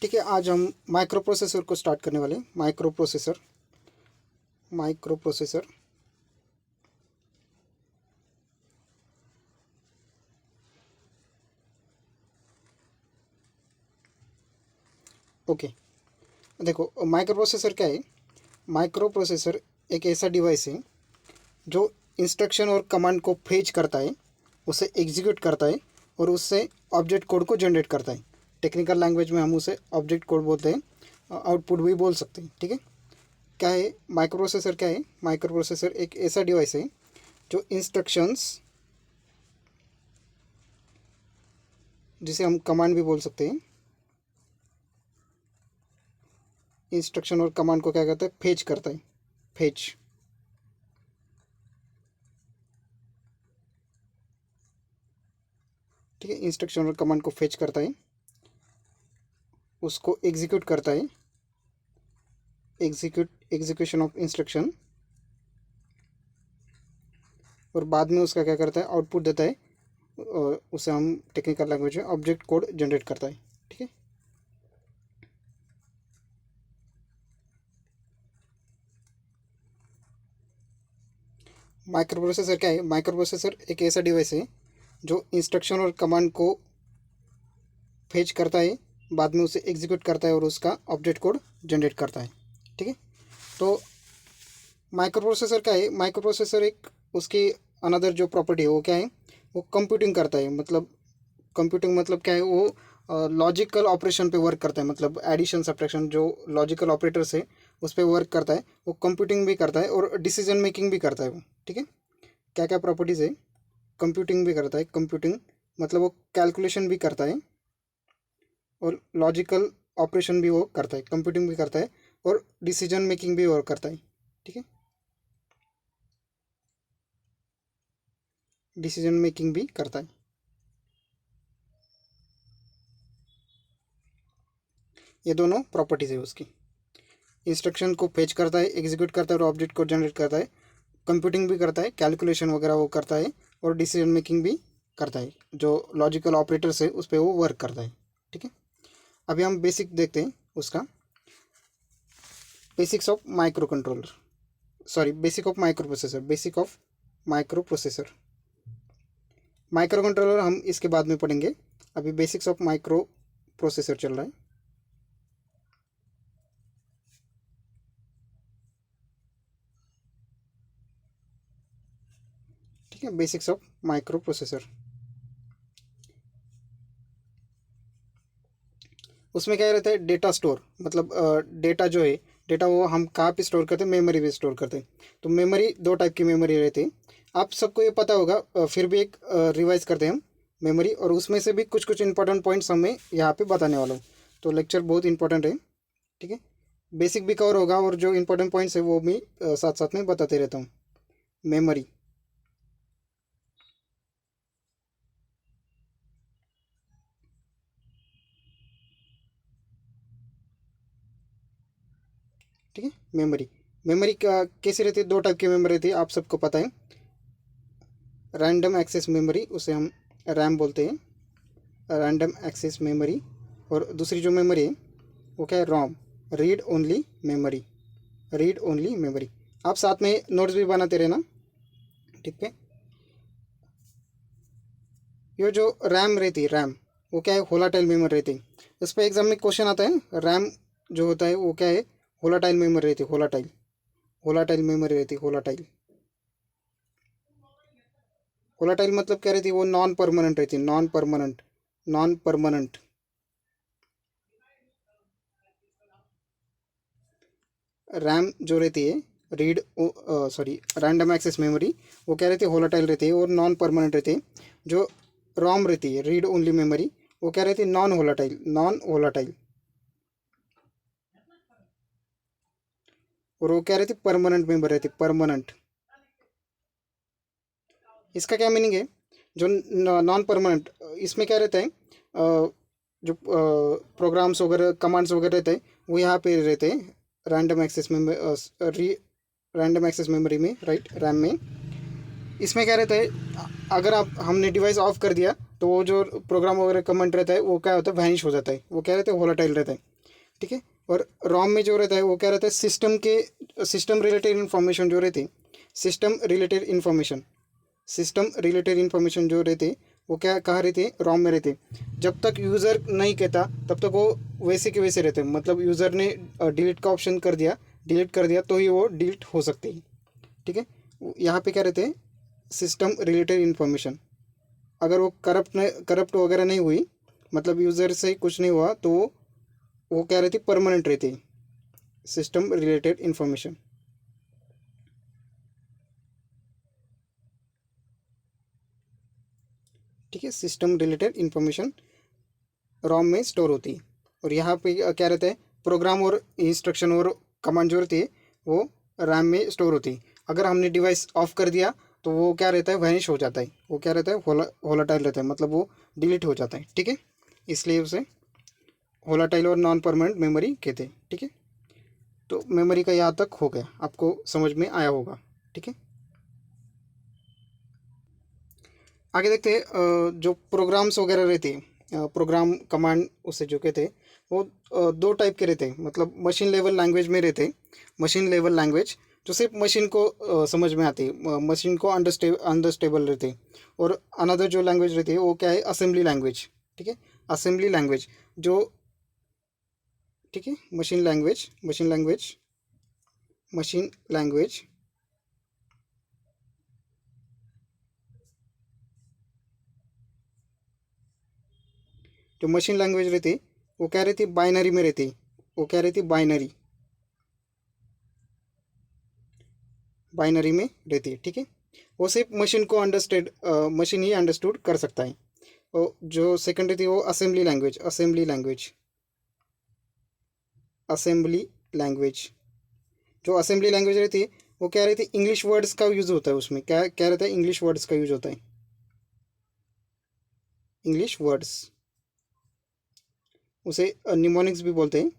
ठीक है, आज हम माइक्रो प्रोसेसर को स्टार्ट करने वाले हैं। Micro processor, micro processor. Okay, देखो माइक्रो प्रोसेसर क्या है। माइक्रो प्रोसेसर एक ऐसा डिवाइस है जो इंस्ट्रक्शन और कमांड को फेच करता है, उसे एग्जीक्यूट करता है और उससे ऑब्जेक्ट कोड को जनरेट करता है। टेक्निकल लैंग्वेज में हम उसे ऑब्जेक्ट कोड बोलते हैं, आउटपुट भी बोल सकते हैं। ठीक है, क्या है माइक्रो प्रोसेसर? क्या है माइक्रो प्रोसेसर? एक ऐसा डिवाइस है जो इंस्ट्रक्शंस, जिसे हम कमांड भी बोल सकते हैं, इंस्ट्रक्शन और कमांड को क्या कहता है? फेच करता है, फेच। ठीक है, इंस्ट्रक्शन और कमांड को फेच करता है, उसको एग्जीक्यूट करता है, एग्जीक्यूशन ऑफ इंस्ट्रक्शन, और बाद में उसका क्या करता है? आउटपुट देता है, और उसे हम टेक्निकल लैंग्वेज में ऑब्जेक्ट कोड जनरेट करता है। ठीक है, माइक्रो प्रोसेसर क्या है? माइक्रो प्रोसेसर एक ऐसा डिवाइस है जो इंस्ट्रक्शन और कमांड को फेच करता है, बाद में उसे एग्जीक्यूट करता है और उसका ऑब्जेक्ट कोड जनरेट करता है। ठीक है, तो माइक्रो प्रोसेसर क्या है? माइक्रो प्रोसेसर एक उसकी अनदर जो प्रॉपर्टी है वो क्या है? वो कंप्यूटिंग करता है। मतलब कंप्यूटिंग मतलब क्या है? वो लॉजिकल ऑपरेशन पे वर्क करता है, मतलब एडिशन सब्ट्रैक्शन जो लॉजिकल ऑपरेटर्स है उस पर वर्क करता है। वो कंप्यूटिंग भी करता है और डिसीजन मेकिंग भी करता है वो। ठीक है, क्या क्या प्रॉपर्टीज़ है? कंप्यूटिंग भी करता है, कंप्यूटिंग मतलब वो कैलकुलेशन भी करता है और लॉजिकल ऑपरेशन भी वो करता है, कंप्यूटिंग भी करता है और डिसीजन मेकिंग भी वो करता है। ठीक है, डिसीजन मेकिंग भी करता है। ये दोनों प्रॉपर्टीज़ है उसकी। इंस्ट्रक्शन को फेच करता है, एग्जीक्यूट करता है और ऑब्जेक्ट को जनरेट करता है, कंप्यूटिंग भी करता है, कैलकुलेशन वगैरह वो करता है और डिसीजन मेकिंग भी करता है। जो लॉजिकल ऑपरेटर्स है उस पर वो वर्क करता है। ठीक है, अभी हम बेसिक देखते हैं उसका। Basics of micro controller, sorry basic of micro processor, basic of micro processor. Micro controller हम इसके बाद में पढ़ेंगे, अभी बेसिक्स ऑफ माइक्रो प्रोसेसर चल रहा है। ठीक है, बेसिक्स ऑफ माइक्रो प्रोसेसर। उसमें क्या रहता है? डेटा स्टोर, मतलब डेटा जो है, डेटा वो हम कहाँ पे स्टोर करते हैं? मेमोरी पे स्टोर करते हैं। तो मेमोरी दो टाइप की मेमोरी रहती है, आप सबको ये पता होगा, फिर भी एक रिवाइज करते हैं हम मेमोरी, और उसमें से भी कुछ कुछ इंपॉर्टेंट पॉइंट्स हमें यहाँ पे बताने वाला हूँ। तो लेक्चर बहुत इंपॉर्टेंट है। ठीक है, बेसिक भी कवर होगा और जो इंपॉर्टेंट पॉइंट्स है वो भी साथ साथ में बताते रहता हूँ। मेमोरी, ठीक है, मेमोरी। मेमोरी का कैसी रहती है? दो टाइप की मेमोरी रहती है, आप सबको पता है। रैंडम एक्सेस मेमोरी, उसे हम रैम बोलते हैं, रैंडम एक्सेस मेमोरी। और दूसरी जो मेमोरी है वो क्या है? ROM, read only memory, read only memory. आप साथ में नोट्स भी बनाते रहना। ठीक है, ये जो रैम रहती है, रैम वो क्या है? होलाटाइल मेमोरी रहती है। इस पर एग्जाम में क्वेश्चन आता है, रैम जो होता है वो क्या है? होलाटाइल मेमोरी रहती है, होलाटाइल, होलाटाइल मेमोरी रहती है, होलाटाइल। होलाटाइल मतलब क्या रहती है? वो नॉन परमानेंट रहती है, non permanent, non permanent. RAM जो रहती है, read sorry random access memory, वो क्या रहती है? होलाटाइल रहती है और नॉन परमानेंट रहती है। जो रोम रहती है, रीड ओनली मेमोरी, वो क्या रहती है? Non volatile, non volatile. और वो क्या रहती है? परमानेंट मेमोरी रहती है, परमानेंट। इसका क्या मीनिंग है? जो नॉन परमानेंट, इसमें क्या रहता है? जो प्रोग्राम्स वगैरह, कमांड्स वगैरह रहते हैं वो यहाँ पे रहते हैं रैंडम एक्सेस में, रैंडम एक्सेस मेमोरी में, राइट, रैम में। इसमें क्या रहता है? अगर आप हमने डिवाइस ऑफ कर दिया तो वो जो प्रोग्राम वगैरह कमेंट रहता है वो क्या होता है? वैनिश हो जाता है, वो क्या रहता है? वोलेटाइल रहता है। ठीक है। और रॉम में जो रहता है वो क्या रहता है, सिस्टम रिलेटेड इन्फॉर्मेशन जो रहती, सिस्टम रिलेटेड इन्फॉर्मेशन जो रहते वो क्या कहाँ रहते, रॉम में रहते। जब तक यूज़र नहीं कहता तब तक वो वैसे के वैसे रहते, मतलब यूज़र ने डिलीट का ऑप्शन डिलीट कर दिया तो ही वो डिलीट हो सकते हैं। ठीक है। यहाँ पे क्या रहते हैं, सिस्टम रिलेटेड इन्फॉर्मेशन। अगर वो करप्ट वगैरह नहीं हुई, मतलब यूज़र से कुछ नहीं हुआ, तो वो क्या रहती, परमानेंट रहती, सिस्टम रिलेटेड इन्फॉर्मेशन। ठीक है, सिस्टम रिलेटेड इन्फॉर्मेशन रॉम में स्टोर होती है। और यहाँ पे क्या रहता है, प्रोग्राम और इंस्ट्रक्शन और कमांड जो रहती है वो रैम में स्टोर होती है। अगर हमने डिवाइस ऑफ कर दिया तो वो क्या रहता है, वैनिश हो जाता है, वो क्या रहता है, वोलाटाइल रहता है, मतलब वो डिलीट हो जाता है। ठीक है, इसलिए उसे वोलाटाइल और नॉन परमानेंट मेमोरी कहते हैं। ठीक है, तो मेमोरी का यहाँ तक हो गया, आपको समझ में आया होगा। ठीक है, आगे देखते हैं जो प्रोग्राम्स वगैरह रहते हैं, प्रोग्राम कमांड उसे जो कहते हैं वो दो टाइप के रहते हैं, मतलब मशीन लेवल लैंग्वेज में रहते हैं। मशीन लेवल लैंग्वेज जो सिर्फ मशीन को समझ में आती है, मशीन को अंडरस्टेबल रहते हैं। और अनदर जो लैंग्वेज रहती है वो क्या है, असेंबली लैंग्वेज। ठीक है, असेंबली लैंग्वेज जो, ठीक है, मशीन लैंग्वेज जो मशीन लैंग्वेज रहती है वो क्या रहती है, बाइनरी में रहती है। वो क्या रहती है, बाइनरी में रहती है। ठीक है, वो सिर्फ मशीन ही अंडरस्टूड कर सकता है। और जो सेकंड रहती है वो असेंबली लैंग्वेज। जो असेंबली लैंग्वेज रहती है वो क्या रहती है, इंग्लिश वर्ड्स का यूज़ होता है, उसमें क्या क्या रहता है, इंग्लिश वर्ड्स का यूज़ होता है। इंग्लिश वर्ड्स, उसे निमोनिक्स भी बोलते हैं।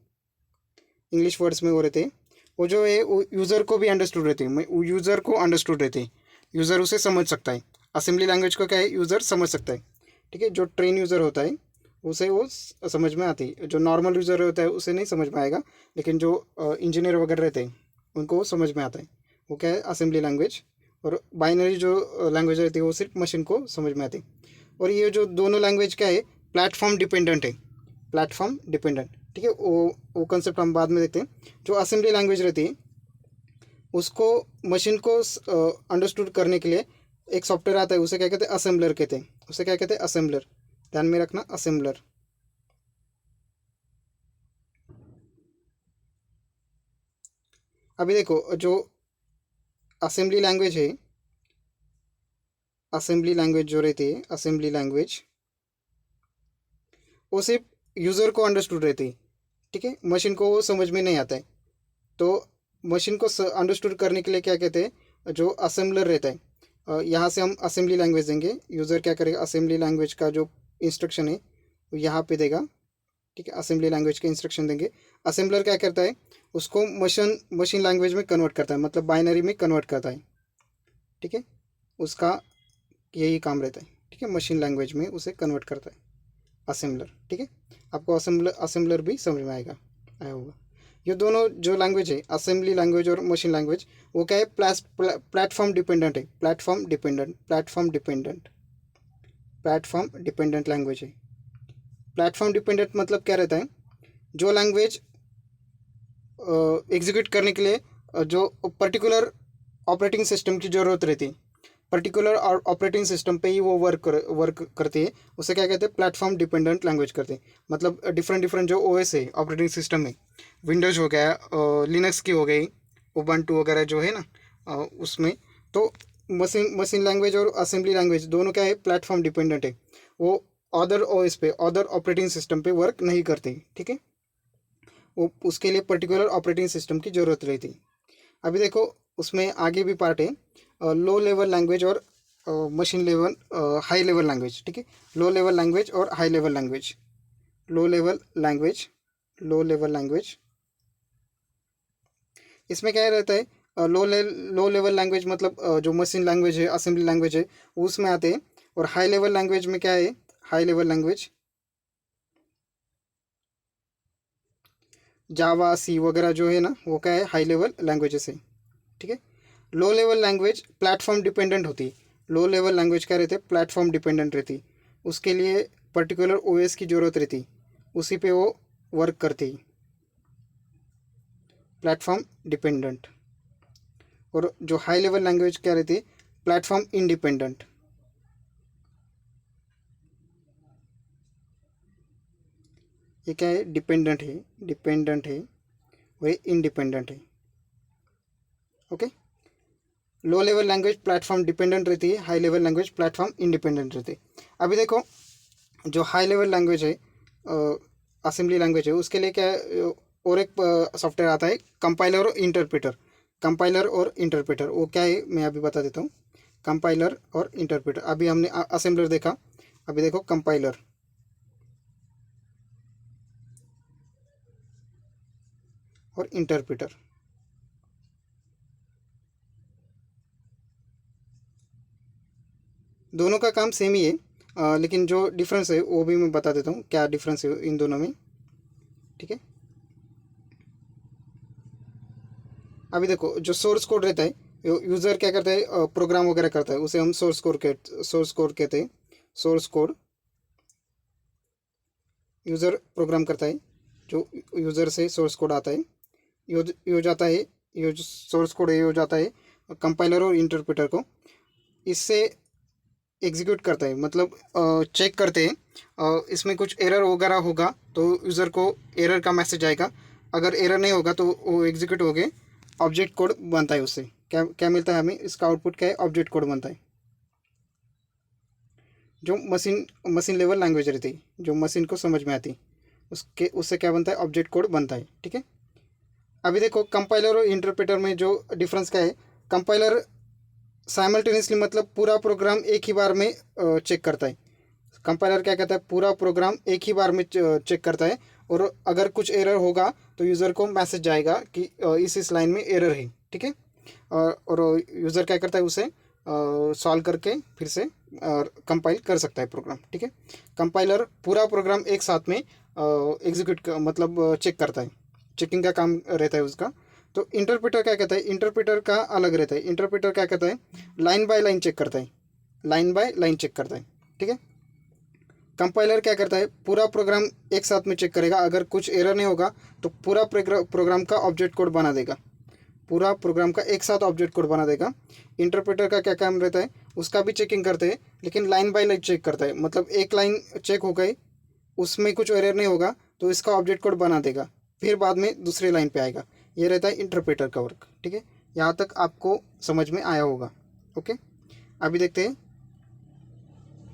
इंग्लिश वर्ड्स में वो रहते हैं, वो जो है वो यूज़र को भी अंडरस्टूड रहते हैं, यूज़र को अंडरस्टूड रहते हैं, यूज़र उसे समझ सकता है। असेंबली लैंग्वेज को क्या है, यूज़र समझ सकता है। ठीक है, जो ट्रेन यूज़र होता है उसे वो समझ में आती है, जो नॉर्मल यूज़र होता है उसे नहीं समझ में आएगा, लेकिन जो इंजीनियर वगैरह रहते हैं उनको वो समझ में आता है। वो क्या है, असेंबली लैंग्वेज। और बाइनरी जो लैंग्वेज रहती है वो सिर्फ मशीन को समझ में आती है। और ये जो दोनों लैंग्वेज क्या है, प्लेटफॉर्म डिपेंडेंट है, प्लेटफॉर्म डिपेंडेंट। ठीक है, वो कंसेप्ट हम बाद में देखते हैं। जो असेंबली लैंग्वेज रहती है उसको मशीन को अंडरस्टूड करने के लिए एक सॉफ्टवेयर आता है, उसे क्या कहते हैं, असेंबलर कहते हैं। उसे क्या कहते हैं, असेंबलर। ध्यान में रखना, असेंबलर। अभी देखो, जो असेंबली लैंग्वेज है, असेंबली लैंग्वेज जो रहती है, असेंबली लैंग्वेज वो सिर्फ यूज़र को अंडरस्टूड रहती है। ठीक है, मशीन को वो समझ में नहीं आता है। तो मशीन को अंडरस्टूड करने के लिए क्या कहते हैं, जो असेंबलर रहता है, यहाँ से हम असेंबली लैंग्वेज देंगे। यूज़र क्या करेगा, असेंबली लैंग्वेज का जो इंस्ट्रक्शन है वो यहाँ पे देगा। ठीक है, असेंबली लैंग्वेज के इंस्ट्रक्शन देंगे। असेंबलर क्या करता है, उसको मशीन लैंग्वेज में कन्वर्ट करता है, मतलब बाइनरी में कन्वर्ट करता है। ठीक है, उसका यही काम रहता है। ठीक है, मशीन लैंग्वेज में उसे कन्वर्ट करता है असेंबलर। ठीक है, आपको असेंबलर भी समझ में आया होगा। ये दोनों जो लैंग्वेज है, असेंबली लैंग्वेज और मशीन लैंग्वेज, वो क्या है, प्लेटफॉर्म डिपेंडेंट है, प्लेटफॉर्म डिपेंडेंट लैंग्वेज है। प्लेटफॉर्म डिपेंडेंट मतलब क्या रहता है, जो लैंग्वेज एग्जीक्यूट करने के लिए जो पर्टिकुलर ऑपरेटिंग सिस्टम की ज़रूरत रहती है, पर्टिकुलर ऑपरेटिंग सिस्टम पे ही वो वर्क करती है, उसे क्या कहते हैं, प्लेटफॉर्म डिपेंडेंट लैंग्वेज करते हैं। मतलब डिफरेंट डिफरेंट जो ओएस है, ऑपरेटिंग सिस्टम है, विंडोज़ हो गया, लिनक्स की हो गई, उबंटू वगैरह जो है ना, उसमें तो मशीन लैंग्वेज और असेंबली लैंग्वेज दोनों क्या है, प्लेटफॉर्म डिपेंडेंट है। वो अदर ओएस पे, अदर ऑपरेटिंग सिस्टम पे वर्क नहीं करते। ठीक है, वो उसके लिए पर्टिकुलर ऑपरेटिंग सिस्टम की ज़रूरत रहती है। अभी देखो, उसमें आगे भी पार्ट है, लो लेवल लैंग्वेज और machine level, high level language. ठीक है, लो लेवल लैंग्वेज और high level language. Low level language, low level language, इसमें क्या रहता है, लो लेवल लैंग्वेज मतलब जो मशीन लैंग्वेज है, असेंबली लैंग्वेज है, वो उसमें आते हैं। और हाई लेवल लैंग्वेज में क्या है, हाई लेवल लैंग्वेज, जावा सी वगैरह जो है ना वो क्या है, हाई लेवल लैंग्वेजेस है। ठीक है। Low level language platform dependent होती है। लो लेवल लैंग्वेज क्या रहते हैं, प्लेटफॉर्म डिपेंडेंट रहती। उसके लिए पर्टिकुलर ओएस की ज़रूरत रहती, उसी पे वो वर्क करती, प्लेटफॉर्म डिपेंडेंट। और जो हाई लेवल लैंग्वेज क्या रहती है, प्लेटफॉर्म इंडिपेंडेंट। ये क्या है, डिपेंडेंट है, डिपेंडेंट है, वही इंडिपेंडेंट है। Okay. Low level language platform dependent रहती है, high level language platform independent रहती है। अभी देखो, जो हाई लेवल लैंग्वेज है, असेंबली लैंग्वेज है, उसके लिए क्या है, और एक सॉफ्टवेयर आता है, कंपाइलर और इंटरप्रेटर। कंपाइलर और इंटरप्रेटर वो क्या है, मैं अभी बता देता हूँ। कंपाइलर और इंटरप्रेटर, अभी हमने असेंबलर देखा, अभी देखो कंपाइलर और इंटरप्रेटर। दोनों का काम सेम ही है, लेकिन जो डिफरेंस है वो भी मैं बता देता हूँ, क्या डिफरेंस है इन दोनों में। ठीक है। अभी देखो, जो सोर्स कोड रहता है, यूज़र क्या करता है, प्रोग्राम वगैरह करता है, उसे हम सोर्स कोड कहते हैं। सोर्स कोड यूज़र प्रोग्राम करता है, जो यूज़र से सोर्स कोड आता है, यूज आता है, ये जो सोर्स कोड है यूज आता है कंपाइलर और इंटरप्रेटर को। इससे एग्जीक्यूट करता है, मतलब चेक करते हैं, इसमें कुछ एरर वगैरह होगा तो यूज़र को एरर का मैसेज आएगा। अगर एरर नहीं होगा तो वो एग्जीक्यूट हो गए, ऑब्जेक्ट कोड बनता है। उससे क्या क्या मिलता है हमें, इसका आउटपुट क्या है, ऑब्जेक्ट कोड बनता है। जो मशीन मशीन लेवल लैंग्वेज रहती है, जो मशीन को समझ में आती, उसके उससे क्या बनता है, ऑब्जेक्ट कोड बनता है। ठीक है। अभी देखो, कंपाइलर और इंटरप्रेटर में जो डिफरेंस क्या है, कंपाइलर साइमल्टेनियसली मतलब पूरा प्रोग्राम एक ही बार में चेक करता है। कंपाइलर क्या कहता है, पूरा प्रोग्राम एक ही बार में चेक करता है, और अगर कुछ एरर होगा तो यूज़र को मैसेज जाएगा कि इस लाइन में एरर है। ठीक है। और यूज़र क्या करता है, उसे सॉल्व करके फिर से कंपाइल कर सकता है प्रोग्राम। ठीक है। कंपाइलर पूरा प्रोग्राम एक साथ में एग्जीक्यूट मतलब चेक करता है, चेकिंग का काम रहता है उसका। तो इंटरप्रेटर क्या कहता है, इंटरप्रेटर का अलग रहता है। इंटरप्रेटर क्या कहता है, लाइन बाय लाइन चेक करता है, लाइन बाय लाइन चेक करता है। ठीक है। कंपाइलर क्या करता है, पूरा प्रोग्राम एक साथ में चेक करेगा, अगर कुछ एरर नहीं होगा तो पूरा प्रोग्राम का ऑब्जेक्ट कोड बना देगा, पूरा प्रोग्राम का एक साथ ऑब्जेक्ट कोड बना देगा। इंटरप्रेटर का क्या काम रहता है, उसका भी चेकिंग करते हैं, लेकिन लाइन बाय लाइन चेक करता है, मतलब एक लाइन चेक हो गई, उसमें कुछ एरर नहीं होगा तो इसका ऑब्जेक्ट कोड बना देगा, फिर बाद में दूसरी लाइन पे आएगा। ये रहता है इंटरप्रेटर का वर्क। ठीक है। यहाँ तक आपको समझ में आया होगा। ओके। अभी देखते हैं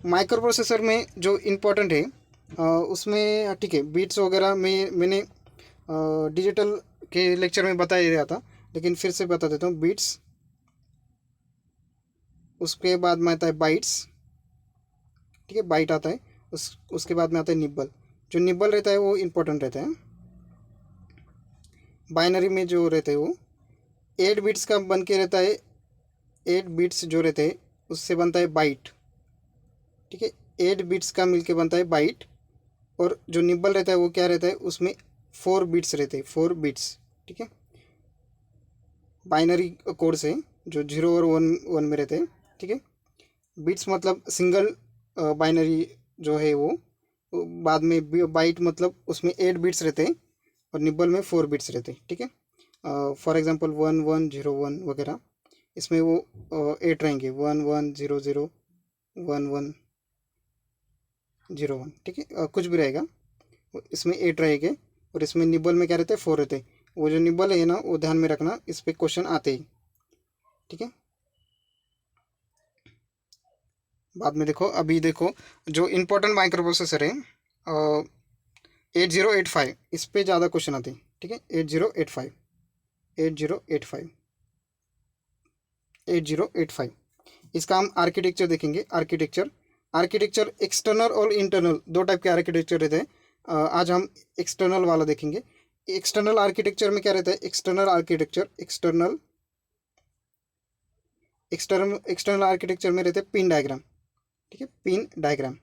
माइक्रो प्रोसेसर में जो इम्पोर्टेंट है, उसमें ठीक है, बीट्स वगैरह में मैंने डिजिटल के लेक्चर में बता ही रहा था, लेकिन फिर से बता देता हूँ। बीट्स, उसके बाद में आता है बाइट्स। ठीक है, बाइट आता है, उसके बाद में आता है निब्बल। जो निब्बल रहता है वो इम्पोर्टेंट रहता है। बाइनरी में जो रहते हैं वो 8 बिट्स का बन के रहता है। 8 बिट्स जो रहते हैं उससे बनता है बाइट। ठीक है। 8 बिट्स का मिलके बनता है बाइट। और जो निब्बल रहता है वो क्या रहता है, उसमें 4 बिट्स रहते हैं, 4 बिट्स। ठीक है। बाइनरी कोड से जो 0 और 1 में रहते हैं। ठीक है। बिट्स मतलब सिंगल बाइनरी जो है वो बाद में बाइट मतलब उसमें 8 बिट्स रहते हैं, और निब्बल में 4 बिट्स रहते हैं। ठीक है। फॉर एग्जांपल 1101 वगैरह, इसमें वो 8 रहेंगे, 1100 1101। ठीक है। कुछ भी रहेगा, इसमें 8 रहेंगे, और इसमें निब्बल में क्या रहते हैं, 4 रहते हैं। वो जो निब्बल है ना, वो ध्यान में रखना, इस पे क्वेश्चन आते ही। ठीक है। बाद में देखो, अभी देखो, जो इम्पोर्टेंट माइक्रो प्रोसेसर है 8085, इस पे ज़्यादा क्वेश्चन आते हैं। ठीक है। 8085, 8085, 8085, इसका हम आर्किटेक्चर देखेंगे। आर्किटेक्चर, आर्किटेक्चर एक्सटर्नल और इंटरनल दो टाइप के आर्किटेक्चर रहते हैं। आज हम एक्सटर्नल वाला देखेंगे। एक्सटर्नल आर्किटेक्चर में क्या रहता है, एक्सटर्नल आर्किटेक्चर, एक्सटर्नल आर्किटेक्चर में रहते हैं पिन डायग्राम। ठीक है, पिन डायग्राम।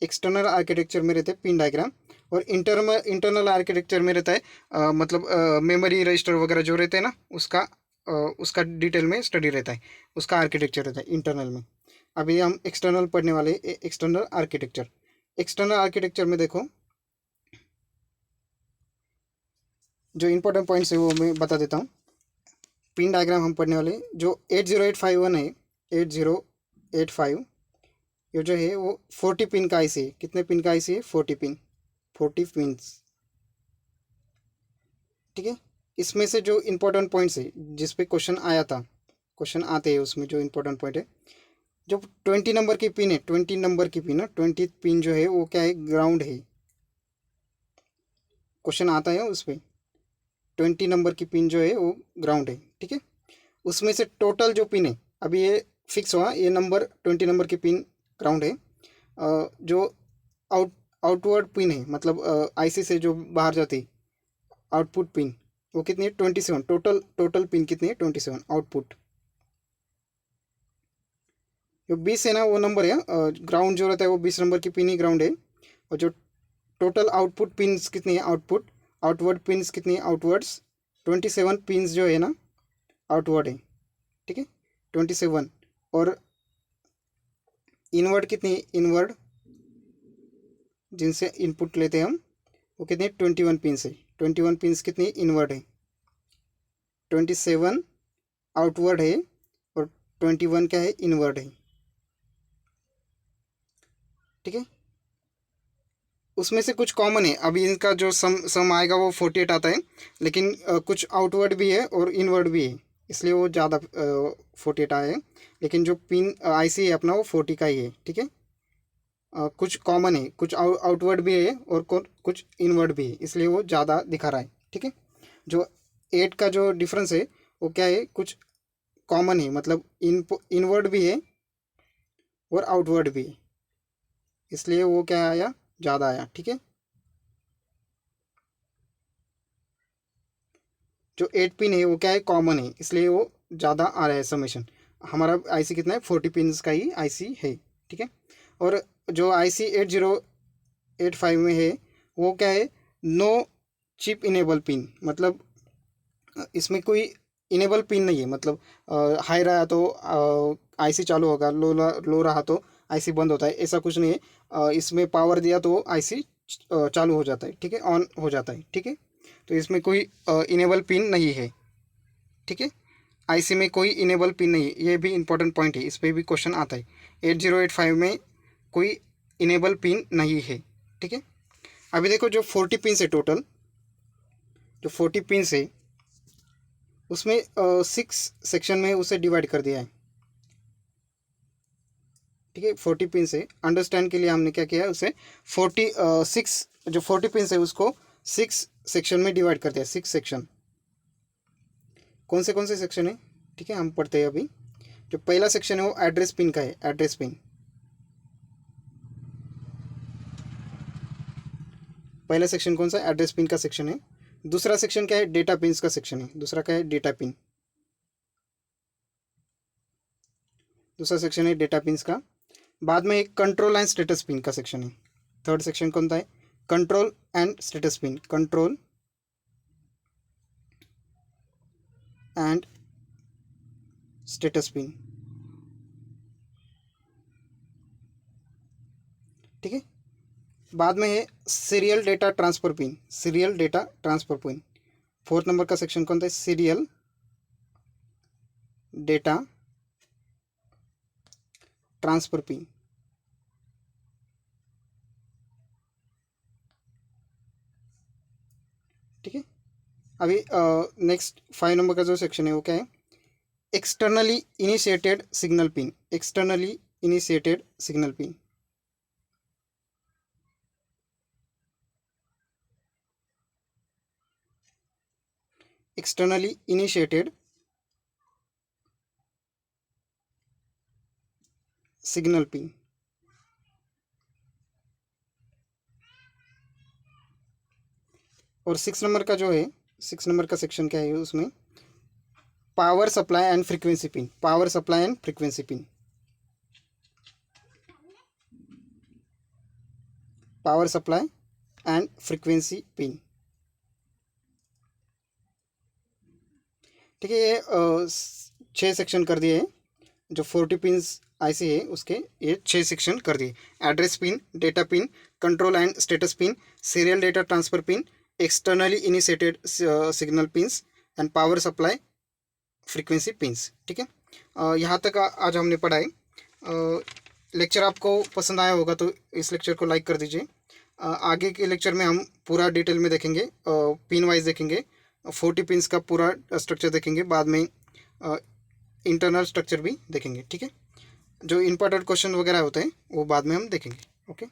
एक्सटर्नल आर्किटेक्चर में रहते हैं पिन डायग्राम, और इंटरनल आर्किटेक्चर में रहता है मतलब मेमोरी रजिस्टर वगैरह जो रहते हैं ना, उसका डिटेल में स्टडी रहता है, उसका आर्किटेक्चर रहता है इंटरनल में। अभी हम एक्सटर्नल पढ़ने वाले एक्सटर्नल आर्किटेक्चर। एक्सटर्नल आर्किटेक्चर में देखो जो इंपॉर्टेंट पॉइंट्स है वो मैं बता देता हूँ। पिन डायग्राम हम पढ़ने वाले जो 80851 है, 8085, ये जो है वो 40 पिन का आईसी है। कितने पिन का आईसी है? 40 पिन, 40 पिन्स, ठीक है। इसमें से जो इंपॉर्टेंट पॉइंट्स है जिस पे क्वेश्चन आया था, क्वेश्चन आते हैं उसमें जो इंपॉर्टेंट पॉइंट है, जो 20 नंबर की पिन है, 20 नंबर की पिन है, 20 पिन जो है वो क्या है? ग्राउंड है। क्वेश्चन आता है उस पर 20 नंबर की पिन जो है वो ग्राउंड है, ठीक है। उसमें से टोटल जो पिन है, अभी ये फिक्स हुआ, ये नंबर 20 नंबर की पिन ग्राउंड है। जो आउटवर्ड पिन है, मतलब आईसी से जो बाहर जाती आउटपुट पिन, वो कितनी है? 27। टोटल पिन कितनी है? 27 आउटपुट। जो 20 है ना वो नंबर है, ग्राउंड जो रहता है वो 20 नंबर की पिन ही ग्राउंड है। और जो टोटल आउटपुट पिन्स कितनी है? आउटवर्ड पिन्स कितनी है? आउटवर्ड्स 27 पिन्स जो है ना आउटवर्ड है, ठीक है, 27। और इनवर्ड कितनी है? इनवर्ड जिनसे इनपुट लेते हैं हम, वो कितने? 21 पिन्स है। 21 पिन्स कितनी इनवर्ड है? 27 आउटवर्ड है और 21 क्या है? इनवर्ड है, ठीक है। उसमें से कुछ कॉमन है, अभी इनका जो सम आएगा वो 48 आता है, लेकिन कुछ आउटवर्ड भी है और इनवर्ड भी है, इसलिए वो ज़्यादा 48 आया है। लेकिन जो पिन आईसी है अपना वो 40 का ही है, ठीक है। कुछ कॉमन है, कुछ आउटवर्ड भी है और कुछ इनवर्ड भी है, इसलिए वो ज़्यादा दिखा रहा है, ठीक है। जो 8 का जो डिफरेंस है वो क्या है? कुछ कॉमन है, मतलब इनवर्ड भी है और आउटवर्ड भी है, इसलिए वो क्या आया? ज़्यादा आया, ठीक है। जो 8 पिन है वो क्या है? कॉमन है, इसलिए वो ज़्यादा आ रहा है समेशन। हमारा आईसी कितना है? 40 पिन्स का ही आईसी है, ठीक है। और जो आईसी 8085 में है वो क्या है? नो चिप इनेबल पिन, मतलब इसमें कोई इनेबल पिन नहीं है, मतलब हाई रहा तो आईसी चालू होगा, लो रहा तो आईसी बंद होता है, ऐसा कुछ नहीं है। इसमें पावर दिया तो आईसी चालू हो जाता है, ठीक है, ऑन हो जाता है, ठीक है। तो इसमें कोई इनेबल पिन नहीं है, ठीक है। आईसी में कोई इनेबल पिन नहीं है, ये भी इंपॉर्टेंट पॉइंट है, इस पर भी क्वेश्चन आता है। 8085 में कोई इनेबल पिन नहीं है, ठीक है। अभी देखो जो 40 पिन है टोटल, जो 40 पिन है उसमें 6 सेक्शन में उसे डिवाइड कर दिया है, ठीक है। 40 पिन है, अंडरस्टैंड के लिए हमने क्या किया है? उसे 6 जो 40 पिन है उसको 6 सेक्शन में डिवाइड कर दिया। 6 सेक्शन, कौन से सेक्शन है? ठीक है, हम पढ़ते हैं अभी। जो पहला सेक्शन है वो एड्रेस पिन का है, एड्रेस पिन। पहला सेक्शन कौन सा? एड्रेस पिन का सेक्शन है। दूसरा सेक्शन क्या है? डेटा पिन्स का सेक्शन है, दूसरा क्या है? Data pin. दूसरा सेक्शन है डेटा पिन्स का। बाद में एक कंट्रोल एंड स्टेटस पिन का सेक्शन है। थर्ड सेक्शन कौन सा है? Control and status pin, control and status pin, ठीक है। बाद में है serial data transfer pin, serial data transfer pin. Fourth number का सेक्शन कौन सा है? सीरियल डेटा ट्रांसफर पिन, ठीक है। अभी नेक्स्ट 5 नंबर का जो सेक्शन है वो क्या है? Externally initiated signal pin, externally initiated signal pin. Externally initiated signal pin. और 6 नंबर का जो है, 6 नंबर का सेक्शन क्या है उसमें? Power supply and frequency pin, power supply and frequency pin. Power supply and frequency pin. ठीक है, ये 6 सेक्शन कर दिए हैं। जो 40 पिंस आईसी है उसके ये 6 सेक्शन कर दिए। Address pin, data pin, control and status pin, serial data transfer pin, externally initiated signal pins and power supply frequency pins. ठीक है, यहाँ तक आज हमने पढ़ा है। लेक्चर आपको पसंद आया होगा तो इस लेक्चर को लाइक कर दीजिए। आगे के लेक्चर में हम पूरा डिटेल में देखेंगे, पिन वाइज देखेंगे, 40 पिंस का पूरा स्ट्रक्चर देखेंगे, बाद में इंटरनल स्ट्रक्चर भी देखेंगे। ठीक है, जो इम्पोर्टेंट क्वेश्चन वगैरह होते हैं वो बाद में हम देखेंगे। ओके।